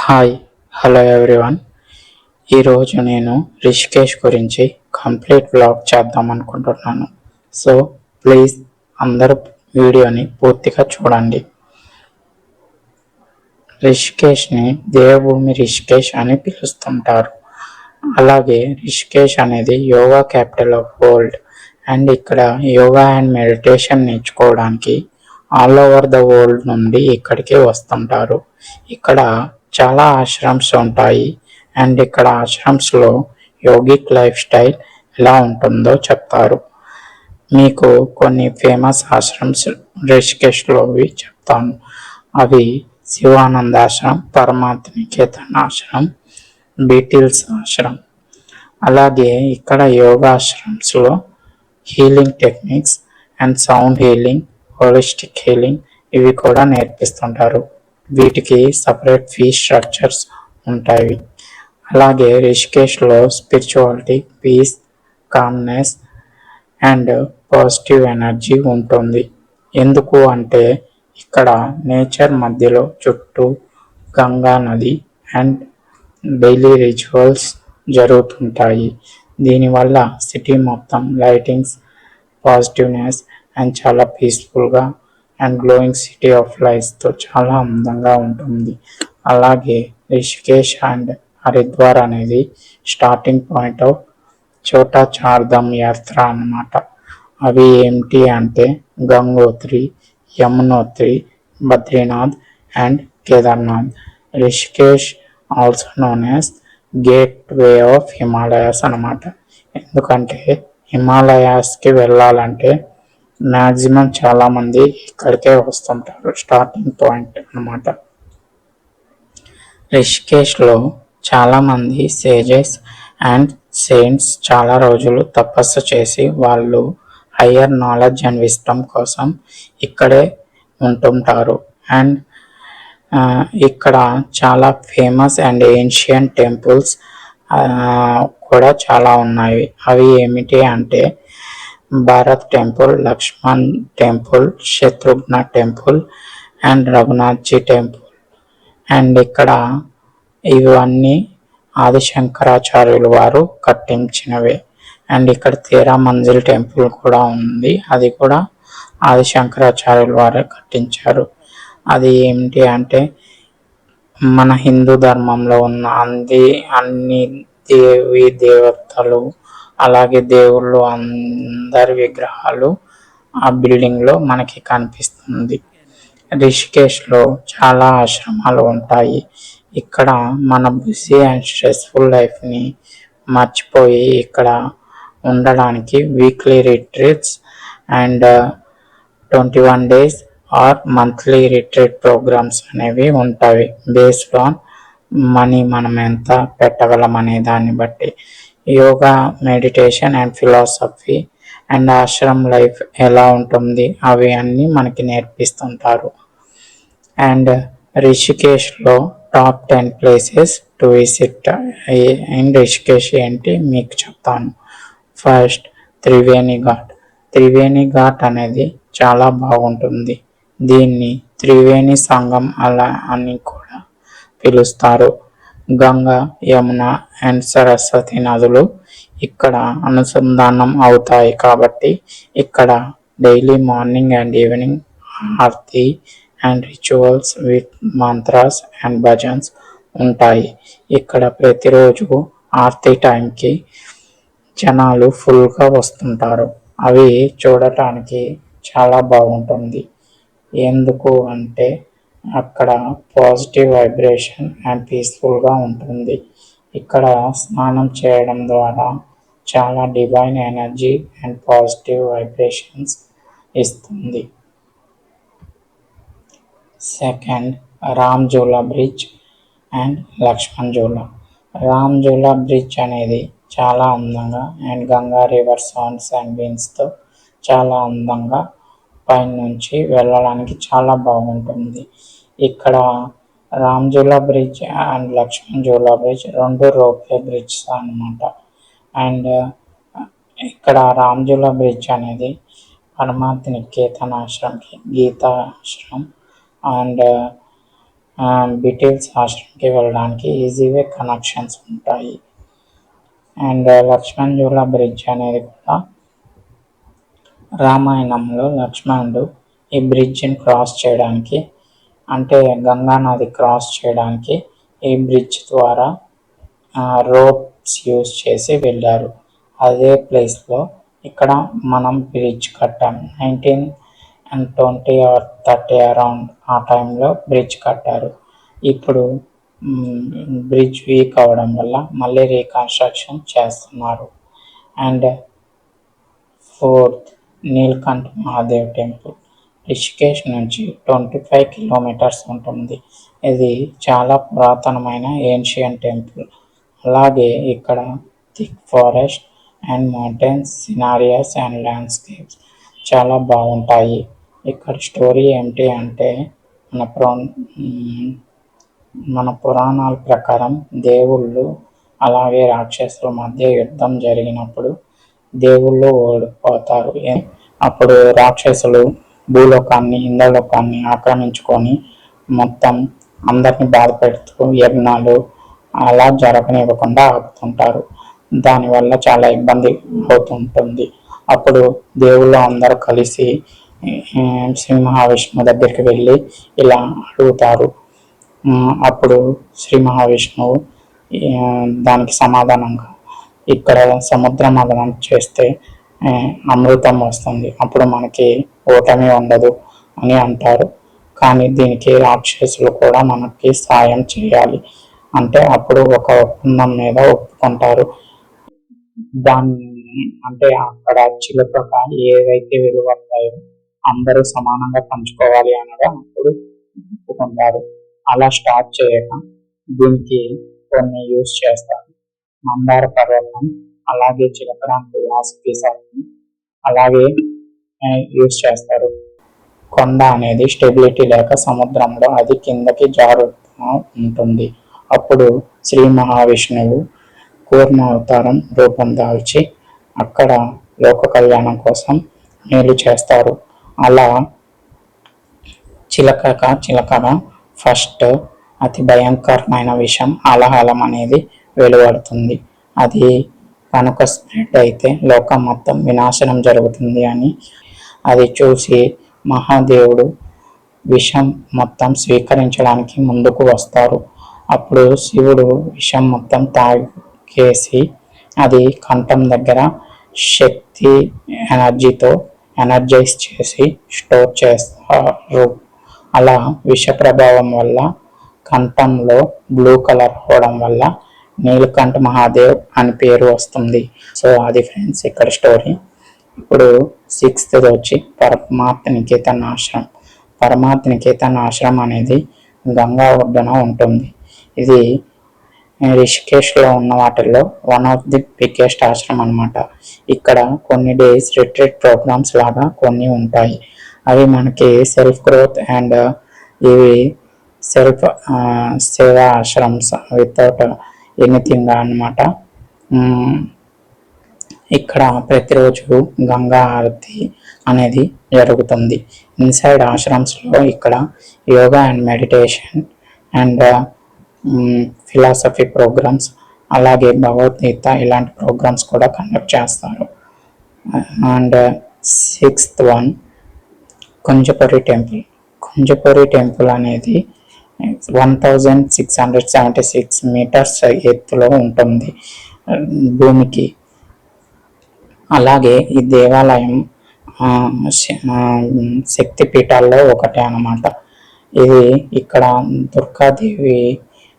Hi hello everyone. ఈరోజు నేను రిషికేష్ గురించి కంప్లీట్ వ్లాగ్ చేద్దాం అనుకుంటున్నాను. సో ప్లీజ్ అందరూ వీడియోని పూర్తిగా చూడండి. రిషికేష్ని దేవభూమి రిషికేష్ అని పిలుస్తుంటారు. అలాగే రిషికేష్ అనేది yoga capital of world. And ఇక్కడ యోగా అండ్ మెడిటేషన్ నేర్చుకోవడానికి ఆల్ ఓవర్ ద వరల్డ్ నుండి ఇక్కడికి వస్తుంటారు. ఇక్కడ చాలా ఆశ్రమ్స్ ఉంటాయి. అండ్ ఇక్కడ ఆశ్రమ్స్లో యోగిక్ లైఫ్ స్టైల్ ఎలా ఉంటుందో చెప్తారు. మీకు కొన్ని ఫేమస్ ఆశ్రమ్స్ రిషికేష్లోవి చెప్తాను. అవి శివానంద ఆశ్రమ్, పరమాత్మ నికేతన్ ఆశ్రమ్, బీటిల్స్ ఆశ్రమ్. అలాగే ఇక్కడ యోగా ఆశ్రమ్స్లో healing techniques and sound healing, holistic healing ఇవి కూడా నేర్పిస్తుంటారు. వీటికి సపరేట్ ఫీ స్ట్రక్చర్స్ ఉంటాయి. అలాగే రిషికేష్లో spirituality, peace, calmness and positive energy ఉంటుంది. ఎందుకు అంటే ఇక్కడ నేచర్ మధ్యలో చుట్టూ గంగా నది అండ్ డైలీ రిచువల్స్ జరుగుతుంటాయి. దీనివల్ల సిటీ మొత్తం లైటింగ్స్, పాజిటివ్నెస్ అండ్ చాలా పీస్ఫుల్గా అండ్ గ్లోయింగ్ సిటీ ఆఫ్ లైట్స్తో చాలా అందంగా ఉంటుంది. అలాగే రిషికేష్ అండ్ హరిద్వార్ అనేది స్టార్టింగ్ పాయింట్ ఆఫ్ చోటా చార్ధామ్ యాత్ర అన్నమాట. అవి ఏమిటి అంటే Gangotri, Yamunotri, Badrinath and Kedarnath. Rishikesh also known as gate way of Himalayas అన్నమాట. ఎందుకంటే హిమాలయాస్కి వెళ్ళాలంటే మ్యాక్సిమం చాలామంది ఇక్కడికే వస్తుంటారు. స్టార్టింగ్ పాయింట్ అన్నమాట. రిషికేష్లో చాలామంది సేజెస్ అండ్ సెయింట్స్ చాలా రోజులు తపస్సు చేసి వాళ్ళు హయ్యర్ నాలెడ్జ్ అండ్ విజ్డమ్ కోసం ఇక్కడే ఉంటుంటారు. అండ్ ఇక్కడ చాలా ఫేమస్ అండ్ ఏన్షియంట్ టెంపుల్స్ కూడా చాలా ఉన్నాయి. అవి ఏమిటి అంటే Bharat temple, Lakshman temple, Shatrughna temple and Raghunathji temple. And ఇక్కడ ఇవన్నీ ఆదిశంకరాచార్యులు వారు కట్టించినవే. అండ్ ఇక్కడ తేరా మంజిల్ టెంపుల్ కూడా ఉంది. అది కూడా ఆదిశంకరాచార్యులు వారే కట్టించారు. అది ఏమిటి అంటే మన హిందూ ధర్మంలో ఉన్న అన్ని దేవి దేవతలు అలాగే దేవుళ్ళు అందరి విగ్రహాలు ఆ బిల్డింగ్లో మనకి కనిపిస్తుంది. రిషికేష్లో చాలా ఆశ్రమాలు ఉంటాయి. ఇక్కడ మన బిజీ అండ్ స్ట్రెస్ఫుల్ లైఫ్ని మర్చిపోయి ఇక్కడ ఉండడానికి weekly retreats and 21 days or monthly retreat programmes అనేవి ఉంటాయి. బేస్డ్ ఆన్ మనీ మనం ఎంత పెట్టగలం అనే దాన్ని బట్టి. Yoga, meditation and philosophy and ashram life ఎలా ఉంటుంది అవి అన్నీ మనకి నేర్పిస్తుంటారు. అండ్ రిషికేష్లో top 10 places to visit in Rishikesh ఏంటి మీకు చెప్తాను. ఫస్ట్ త్రివేణి ఘాట్. త్రివేణి ఘాట్ అనేది చాలా బాగుంటుంది. దీన్ని త్రివేణి సంగం అలా అని కూడా పిలుస్తారు. గంగా, యమున అండ్ సరస్వతి నదులు ఇక్కడ అనుసంధానం అవుతాయి కాబట్టి ఇక్కడ డైలీ మార్నింగ్ అండ్ ఈవినింగ్ హారతి and rituals with mantras and bhajans ఉంటాయి. ఇక్కడ ప్రతిరోజు ఆరతి టైంకి జనాలు ఫుల్గా వస్తుంటారు. అవి చూడటానికి చాలా బాగుంటుంది. ఎందుకు అంటే అక్కడ పాజిటివ్ వైబ్రేషన్ అండ్ పీస్ఫుల్గా ఉంటుంది. ఇక్కడ స్నానం చేయడం ద్వారా చాలా divine energy and positive vibrations ఇస్తుంది. Second Ram Jhula bridge and Lakshman Jhula. Ram Jhula bridge అనేది చాలా అందంగా and Ganga river sounds and విండ్స్తో చాలా అందంగా పైన నుంచి వెళ్ళడానికి చాలా బాగుంటుంది. ఇక్కడ Ram Jhula bridge and Lakshman Jhula bridge రెండు రోప్వే బ్రిడ్జ్ అన్నమాట. అండ్ ఇక్కడ రామ్ జూలా బ్రిడ్జ్ అనేది పరమాత్మ నికేతన్ ఆశ్రమ్కి, గీతా ఆశ్రమ్ అండ్ బీటిల్స్ ఆశ్రమంకి వెళ్ళడానికి ఈజీవే కనెక్షన్స్ ఉంటాయి. అండ్ లక్ష్మణ్ జూలా బ్రిడ్జ్ అనేది కూడా రామాయణంలో లక్ష్మణుడు ఈ బ్రిడ్జిని క్రాస్ చేయడానికి, అంటే గంగా నది క్రాస్ చేయడానికి ఈ బ్రిడ్జ్ ద్వారా రోప్స్ యూజ్ చేసి వెళ్ళారు. అదే ప్లేస్లో ఇక్కడ మనం బ్రిడ్జ్ కట్టాం. 1920 ఆర్ 30 అరౌండ్ ఆ టైంలో బ్రిడ్జ్ కట్టారు. ఇప్పుడు బ్రిడ్జ్ వీక్ అవడం వల్ల మళ్ళీ రీకన్స్ట్రక్షన్ చేస్తున్నారు. And fourth, Neelkanth Mahadev temple Rishikesh నుంచి 25 కిలోమీటర్స్ ఉంటుంది. ఇది చాలా పురాతనమైన ఏన్షియన్ టెంపుల్. అలాగే ఇక్కడ thick forest and mountains scenarios and landscapes చాలా బాగుంటాయి. ఇక్కడ స్టోరీ ఏంటి అంటే మన పురాణాల ప్రకారం దేవుళ్ళు అలాగే రాక్షసుల మధ్య యుద్ధం జరిగినప్పుడు దేవుళ్ళు ఓడిపోతారు. అప్పుడు రాక్షసులు భూలోకాన్ని ఇంద్రలోకాన్ని ఆక్రమించుకొని మొత్తం అందరిని బాధ పెడుతూ యజ్ఞాలు అలా జరగనివ్వకుండా ఆపుతుంటారు. దానివల్ల చాలా ఇబ్బంది అవుతుంటుంది. అప్పుడు దేవుళ్ళు అందరూ కలిసి శ్రీ మహావిష్ణువు దగ్గరికి వెళ్ళి ఇలా అడుగుతారు. అప్పుడు శ్రీ మహావిష్ణువు దానికి సమాధానంగా ఇక్కడ సముద్ర మథనం చేస్తే అమృతం వస్తుంది, అప్పుడు మనకి ఓటమి ఉండదు అని అంటారు. కానీ దీనికి రాక్షసులు కూడా మనకి సాయం చేయాలి అంటే అప్పుడు ఒక ఒప్పందం మీద ఒప్పుకుంటారు. దాన్ని అంటే అక్కడ చిలుకగా ఏవైతే విలువలున్నాయో అందరూ సమానంగా పంచుకోవాలి అనగా అప్పుడు ఒప్పుకుంటారు. అలా స్టార్ట్ చేయక దీనికి కొన్ని యూజ్ చేస్తారు. మందార పర్వతం, అలాగే చిలకడానికి ఆస్తి అలాగే యూజ్ చేస్తారు. కొండ అనేది స్టెబిలిటీ లేక సముద్రంలో అది కిందకి జారుతూ ఉంటుంది. అప్పుడు శ్రీ మహావిష్ణువు కూర్మ అవతారం రూపం దాల్చి అక్కడ లోక కళ్యాణం కోసం నీళ్లు చేస్తారు. అలా చిలకగా ఫస్ట్ అతి భయంకరమైన విషయం హలాహలం అనేది వెలువడుతుంది. అది కనుక స్ప్రెడ్ అయితే లోకం మొత్తం వినాశనం జరుగుతుంది అని అది చూసి మహాదేవుడు విషం మొత్తం స్వీకరించడానికి ముందుకు వస్తారు. అప్పుడు శివుడు విషం మొత్తం తాగేసి అది కంఠం దగ్గర శక్తి ఎనర్జీతో ఎనర్జైజ్ చేసి స్టోర్ చేస్తారు. అలా విష ప్రభావం వల్ల కంఠంలో బ్లూ కలర్ అవడం వల్ల నీలకంఠ మహాదేవ్ అని పేరు వస్తుంది. సో అది ఫ్రెండ్స్ ఇక్కడ స్టోరీ. ఇప్పుడు 6th వచ్చి పరమార్థ నికేతన్ ఆశ్రమం. పరమార్థ నికేతన్ ఆశ్రమం అనేది గంగా ఒడ్డున ఉంటుంది. ఇది రిషికేష్లో ఉన్న వాటిల్లో వన్ ఆఫ్ ది బిగ్గెస్ట్ ఆశ్రమం అనమాట. ఇక్కడ కొన్ని డేస్ రిట్రీట్ ప్రోగ్రామ్స్ లాగా కొన్ని ఉంటాయి. అవి మనకి సెల్ఫ్ గ్రోత్ అండ్ ఇవి సెల్ఫ్ సేవా ఆశ్రమ్స్ వితౌట్ ఎనీథింగ్ అనమాట. ఇక్కడ ప్రతిరోజు గంగా హారతి అనేది జరుగుతుంది. ఇన్సైడ్ ఆశ్రమ్స్లో ఇక్కడ yoga and meditation and philosophy programmes అలాగే భగవద్గీత ఇలాంటి ప్రోగ్రామ్స్ కూడా కండక్ట్ చేస్తారు. And 6th one Kunjapuri temple. Kunjapuri temple అనేది 1676 మీటర్స్ ఎత్తులో ఉంటుంది భూమికి. అలాగే ఈ దేవాలయం శక్తి పీఠాల్లో ఒకటే అన్నమాట. ఇది ఇక్కడ దుర్గాదేవి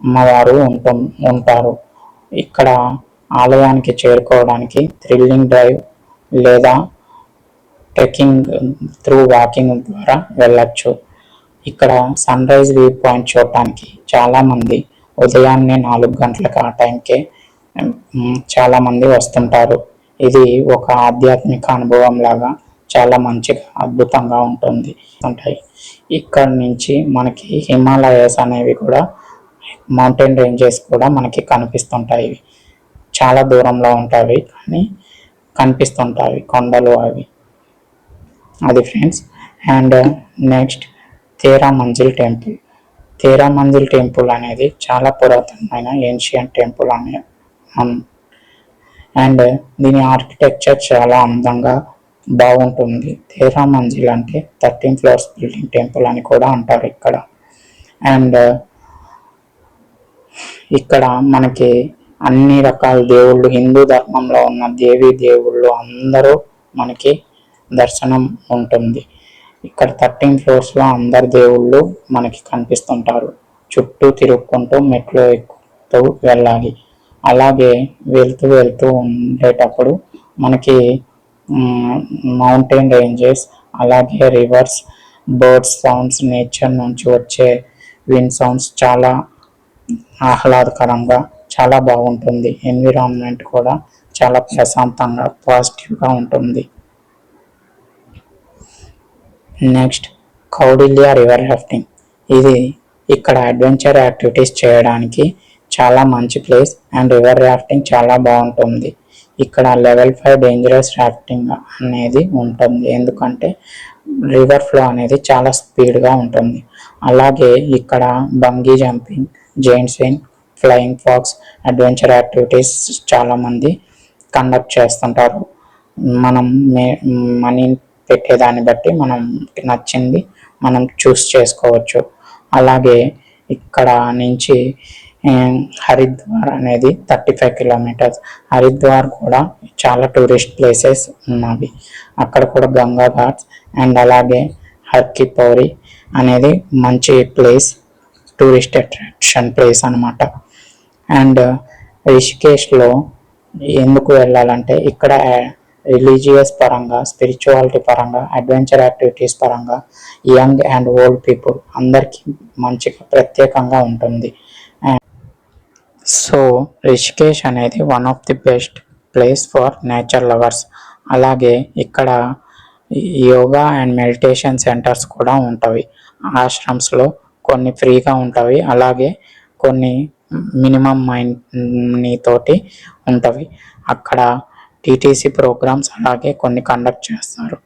అమ్మవారు ఉంటారు. ఇక్కడ ఆలయానికి చేరుకోవడానికి థ్రిల్లింగ్ డ్రైవ్ లేదా ట్రెక్కింగ్ త్రూ వాకింగ్ ద్వారా వెళ్ళచ్చు. ఇక్కడ సన్ రైజ్ వ్యూ పాయింట్ చూడటానికి చాలామంది ఉదయాన్నే 4 గంటలకు ఆ టైంకే చాలామంది వస్తుంటారు. ఇది ఒక ఆధ్యాత్మిక అనుభవం లాగా చాలా మంచిగా అద్భుతంగా ఉంటాయి. ఇక్కడ నుంచి మనకి హిమాలయాస్ అనేవి కూడా మౌంటైన్ రేంజెస్ కూడా మనకి కనిపిస్తుంటాయి. చాలా దూరంలో ఉంటాయి కానీ కనిపిస్తుంటాయి కొండలు అవి. అది friends. And next 13 Manzil temple. Tera Manzil temple అనేది చాలా పురాతనమైన ఏన్షియంట్ టెంపుల్ అండ్ దీని ఆర్కిటెక్చర్ చాలా అందంగా బాగుంటుంది. తేరా మంజిల్ అంటే 13 ఫ్లోర్స్ బిల్డింగ్ టెంపుల్ అని కూడా అంటారు ఇక్కడ. అండ్ ఇక్కడ మనకి అన్ని రకాల దేవుళ్ళు, హిందూ ధర్మంలో ఉన్న దేవీ దేవుళ్ళు అందరూ మనకి దర్శనం ఉంటుంది. ఇక్కడ 13 ఫ్లోర్స్లో అందరు దేవుళ్ళు మనకి కనిపిస్తుంటారు. చుట్టూ తిరుగుకుంటూ మెట్లు ఎక్కుతూ వెళ్ళాలి. అలాగే వెళ్తూ ఉండేటప్పుడు మనకి మౌంటైన్ రేంజెస్, అలాగే రివర్స్, బర్డ్స్ సౌండ్స్, నేచర్ నుంచి వచ్చే విండ్ సౌండ్స్ చాలా ఆహ్లాదకరంగా చాలా బాగుంటుంది. ఎన్విరాన్మెంట్ కూడా చాలా ప్రశాంతంగా పాజిటివ్గా ఉంటుంది. Next Kaudiyala river rafting. ఇది ఇక్కడ అడ్వెంచర్ యాక్టివిటీస్ చేయడానికి చాలా మంచి ప్లేస్ అండ్ రివర్ రాఫ్టింగ్ చాలా బాగుంటుంది. ఇక్కడ లెవెల్ 5 డేంజరస్ రాఫ్టింగ్ అనేది ఉంటుంది, ఎందుకంటే రివర్ ఫ్లో అనేది చాలా స్పీడ్గా ఉంటుంది. అలాగే ఇక్కడ bungee jumping, giant swing, flying fox adventure activities చాలామంది కండక్ట్ చేస్తుంటారు. మనం మనీ పెట్టేదాన్ని బట్టి మనం నచ్చింది మనం చూస్ చేసుకోవచ్చు. అలాగే ఇక్కడ నుంచి హరిద్వార్ అనేది 35 కిలోమీటర్స్. హరిద్వార్ కూడా చాలా టూరిస్ట్ ప్లేసెస్ ఉన్నవి. అక్కడ కూడా గంగా ఘాట్స్ అండ్ అలాగే హర్ కి పౌరి అనేది మంచి ప్లేస్, టూరిస్ట్ అట్రాక్షన్ ప్లేస్ అనమాట. అండ్ రిషికేష్లో ఎందుకు వెళ్ళాలంటే ఇక్కడ రిలీజియస్ పరంగా, స్పిరిచువాలిటీ పరంగా, అడ్వెంచర్ యాక్టివిటీస్ పరంగా యంగ్ అండ్ ఓల్డ్ పీపుల్ అందరికీ మంచిగా ప్రత్యేకంగా ఉంటుంది. సో రిషికేష్ అనేది one of the best place for nature lovers. అలాగే ఇక్కడ యోగా అండ్ మెడిటేషన్ సెంటర్స్ కూడా ఉంటాయి. ఆశ్రమ్స్లో కొన్ని ఫ్రీగా ఉంటాయి, అలాగే కొన్ని మినిమం మనీ తోటి ఉంటాయి. అక్కడ టీటీసీ ప్రోగ్రామ్స్ అలాగే కొన్ని కండక్ట్ చేస్తారు.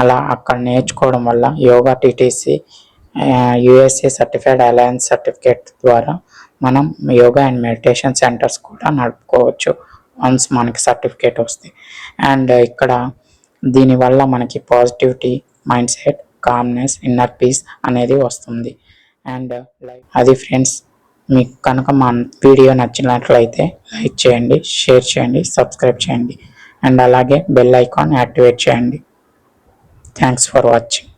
అలా అక్కడ నేర్చుకోవడం వల్ల yoga TTC USA certified alliance certificate ద్వారా మనం యోగా అండ్ మెడిటేషన్ సెంటర్స్ కూడా నడుపుకోవచ్చు వన్స్ మనకి సర్టిఫికేట్ వస్తే. అండ్ ఇక్కడ దీనివల్ల మనకి positivity, mind set, calmness, inner peace అనేది వస్తుంది. అండ్ అది ఫ్రెండ్స్, మీకు కనుక మా వీడియో నచ్చినట్లయితే లైక్ చేయండి, షేర్ చేయండి, సబ్స్క్రైబ్ చేయండి అండ్ అలాగే బెల్ ఐకాన్ యాక్టివేట్ చేయండి. Thanks for watching.